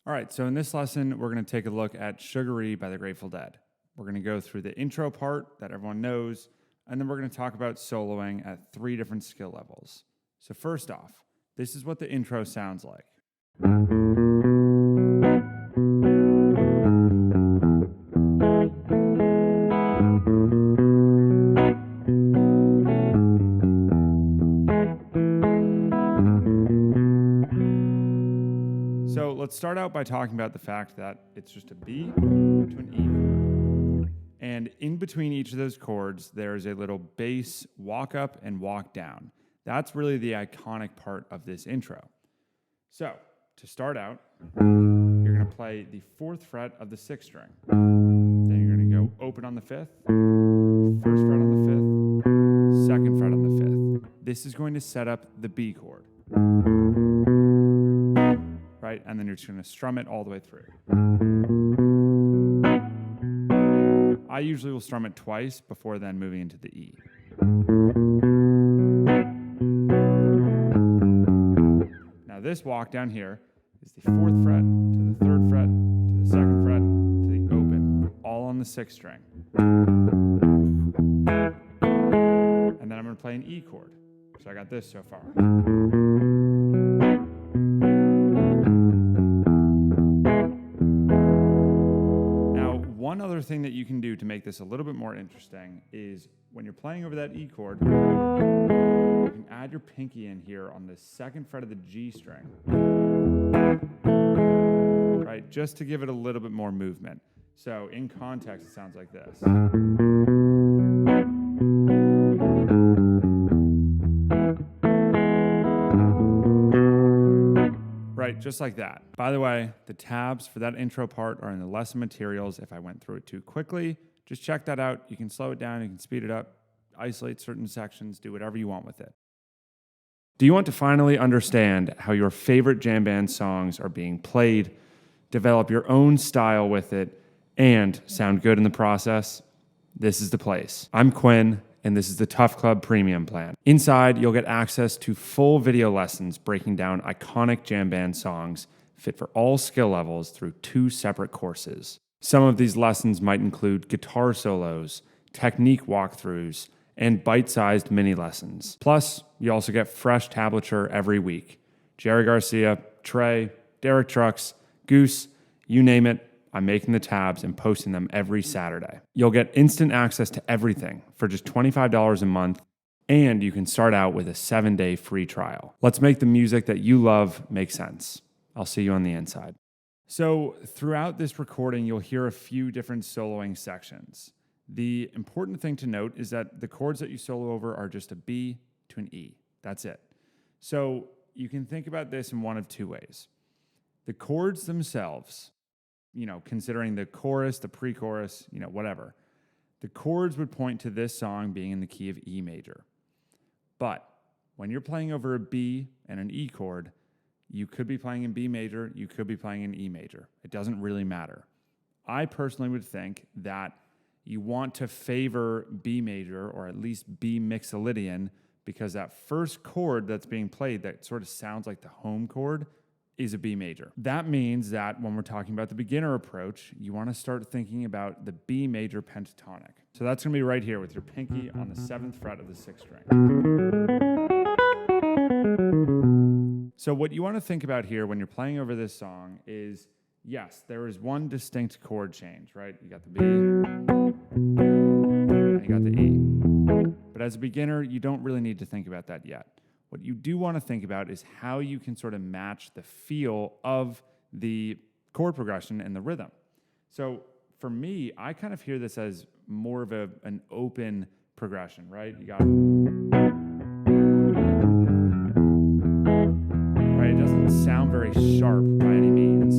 All right, so in this lesson, we're going to take a look at Sugaree by the Grateful Dead. We're going to go through the intro part that everyone knows, and then we're going to talk about soloing at 3 different skill levels. So first off, this is what the intro sounds like. So let's start out by talking about the fact that it's just a B to an E chord. And in between each of those chords, there's a little bass walk up and walk down. That's really the iconic part of this intro. So to start out, you're going to play the 4th fret of the 6th string. Then you're going to go open on the 5th, 1st fret on the 5th, 2nd fret on the 5th. This is going to set up the B chord. Right? And then you're just going to strum it all the way through. I usually will strum it twice before then moving into the E. Now this walk down here is the 4th fret to the 3rd fret to the 2nd fret to the open, all on the 6th string. And then I'm going to play an E chord. So I got this so far. One other thing that you can do to make this a little bit more interesting is when you're playing over that E chord, you can add your pinky in here on the 2nd fret of the G string, right? Just to give it a little bit more movement. So in context, it sounds like this. Right, just like that. By the way, the tabs for that intro part are in the lesson materials. If I went through it too quickly, just check that out. You can slow it down, you can speed it up, isolate certain sections, do whatever you want with it. Do you want to finally understand how your favorite jam band songs are being played, develop your own style with it, and sound good in the process? This is the place. I'm Quinn, and this is the Tough Club Premium Plan. Inside, you'll get access to full video lessons breaking down iconic jam band songs fit for all skill levels through 2 separate courses. Some of these lessons might include guitar solos, technique walkthroughs, and bite-sized mini lessons. Plus, you also get fresh tablature every week. Jerry Garcia, Trey, Derek Trucks, Goose, you name it, I'm making the tabs and posting them every Saturday. You'll get instant access to everything for just $25 a month, and you can start out with a 7-day free trial. Let's make the music that you love make sense. I'll see you on the inside. So throughout this recording, you'll hear a few different soloing sections. The important thing to note is that the chords that you solo over are just a B to an E. That's it. So you can think about this in one of 2 ways. The chords themselves, considering the chorus, the pre-chorus, whatever. The chords would point to this song being in the key of E major. But when you're playing over a B and an E chord, you could be playing in B major, you could be playing in E major. It doesn't really matter. I personally would think that you want to favor B major, or at least B mixolydian, because that first chord that's being played that sort of sounds like the home chord is a B major. That means that when we're talking about the beginner approach, you want to start thinking about the B major pentatonic. So that's going to be right here with your pinky on the 7th fret of the 6th string. So what you want to think about here when you're playing over this song is, yes, there is one distinct chord change, right? You got the B, and you got the E. But as a beginner, you don't really need to think about that yet. What you do want to think about is how you can sort of match the feel of the chord progression and the rhythm. So for me, I kind of hear this as more of an open progression, right? You got, right? It doesn't sound very sharp by any means.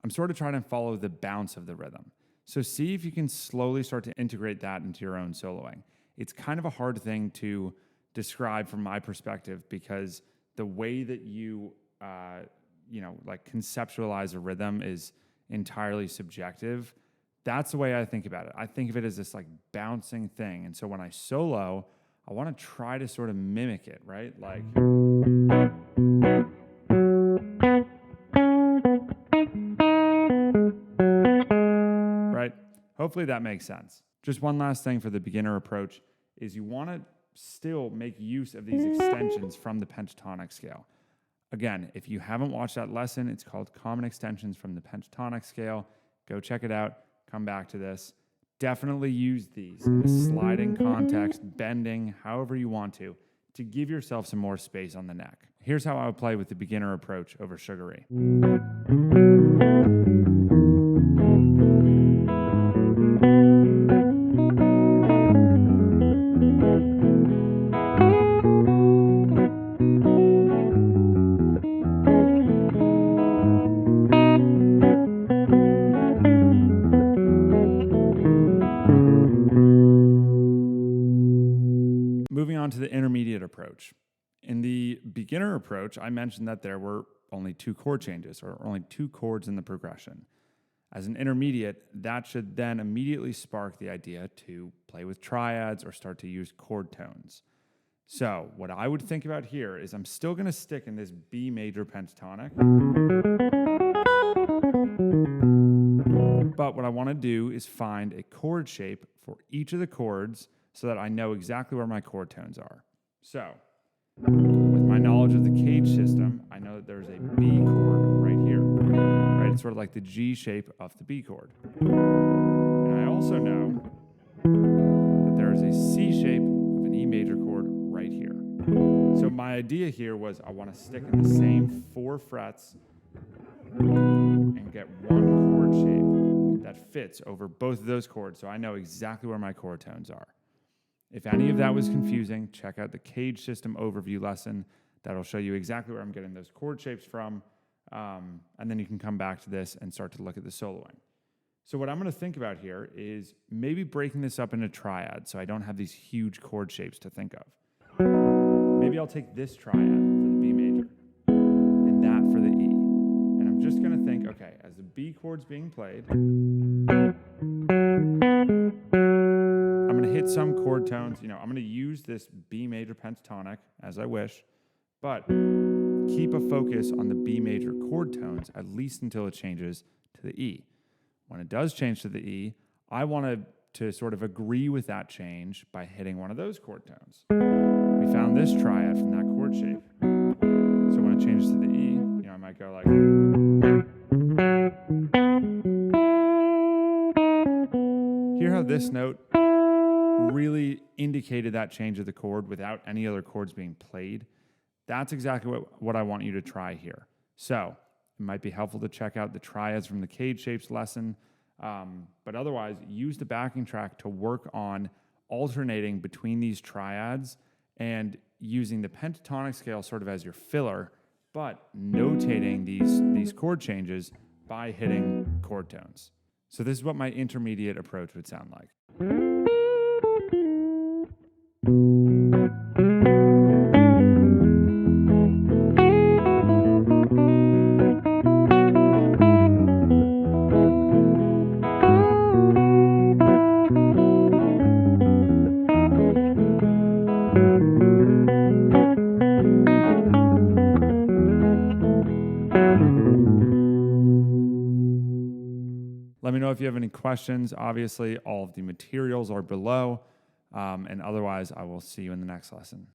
I'm sort of trying to follow the bounce of the rhythm. So see if you can slowly start to integrate that into your own soloing. It's kind of a hard thing to describe from my perspective because the way that you conceptualize a rhythm is entirely subjective. That's the way I think about it. I think of it as this like bouncing thing. And so when I solo, I want to try to sort of mimic it, right? Like, right? Hopefully that makes sense. Just one last thing for the beginner approach is you want to still make use of these extensions from the pentatonic scale. Again, if you haven't watched that lesson, it's called Common Extensions from the Pentatonic Scale. Go check it out. Come back to this. Definitely use these in a sliding context, bending, however you want to give yourself some more space on the neck. Here's how I would play with the beginner approach over Sugaree. Moving on to the intermediate approach. In the beginner approach, I mentioned that there were only 2 chord changes, or only 2 chords in the progression. As an intermediate, that should then immediately spark the idea to play with triads or start to use chord tones. So what I would think about here is I'm still going to stick in this B major pentatonic. But what I want to do is find a chord shape for each of the chords so that I know exactly where my chord tones are. So, with my knowledge of the cage system, I know that there's a B chord right here. Right? It's sort of like the G shape of the B chord. And I also know that there is a C shape of an E major chord right here. So my idea here was I want to stick in the same 4 frets and get one chord shape that fits over both of those chords so I know exactly where my chord tones are. If any of that was confusing, check out the cage system overview lesson. That'll show you exactly where I'm getting those chord shapes from. And then you can come back to this and start to look at the soloing. So what I'm going to think about here is maybe breaking this up into triads so I don't have these huge chord shapes to think of. Maybe I'll take this triad for the B major and that for the E. And I'm just going to think, okay, as the B chord's being played, I'm going to hit some chord tones. I'm going to use this B major pentatonic as I wish, but keep a focus on the B major chord tones at least until it changes to the E. When it does change to the E, I want to sort of agree with that change by hitting one of those chord tones. We found this triad from that chord shape. So when it changes to the E, I might go like... Hear how this note really indicated that change of the chord without any other chords being played? That's exactly what I want you to try here. So it might be helpful to check out the triads from the cage shapes lesson, but otherwise use the backing track to work on alternating between these triads and using the pentatonic scale sort of as your filler, but notating these chord changes by hitting chord tones. So this is what my intermediate approach would sound like. Let me know if you have any questions. Obviously, all of the materials are below. And otherwise, I will see you in the next lesson.